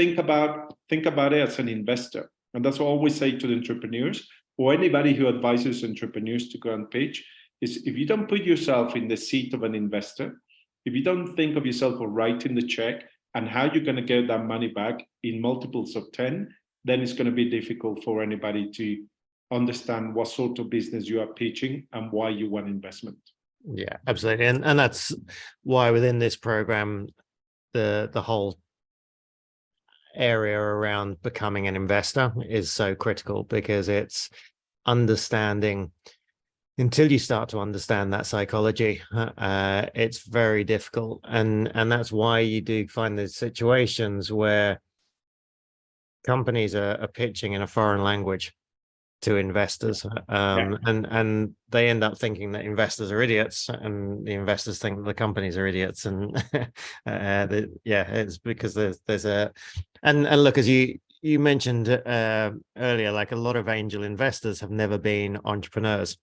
think about it as an investor. And that's what I always say to the entrepreneurs or anybody who advises entrepreneurs to go and pitch is if you don't put yourself in the seat of an investor, if you don't think of yourself of writing the check and how you're going to get that money back in multiples of 10, then it's going to be difficult for anybody to understand what sort of business you are pitching and why you want investment. Yeah, absolutely. And that's why within this program, the whole area around becoming an investor is so critical, because it's understanding, until you start to understand that psychology, it's very difficult. And that's why you do find those situations where companies are pitching in a foreign language to investors, and they end up thinking that investors are idiots, and the investors think that the companies are idiots. And it's because there's a and look, as you mentioned earlier, like a lot of angel investors have never been entrepreneurs.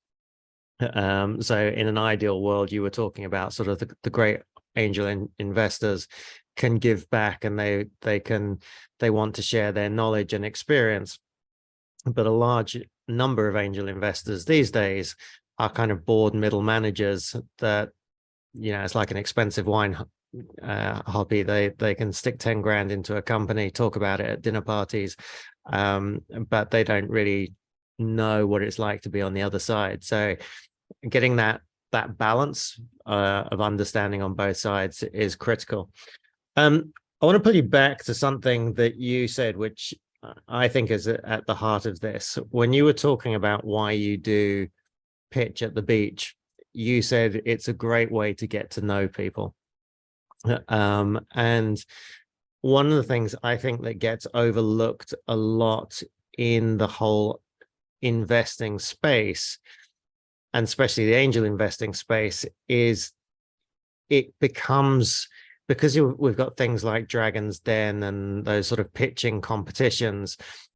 So in an ideal world, you were talking about sort of the great angel investors can give back, and they want to share their knowledge and experience. But a large number of angel investors these days are kind of bored middle managers that, it's like an expensive wine hobby. They can stick 10 grand into a company, talk about it at dinner parties, but they don't really know what it's like to be on the other side. So getting that balance of understanding on both sides is critical. I want to put you back to something that you said, which I think is at the heart of this. When you were talking about why you do pitch at the beach, you said it's a great way to get to know people. And one of the things I think that gets overlooked a lot in the whole investing space, and especially the angel investing space, is it becomes, because we've got things like Dragon's Den and those sort of pitching competitions,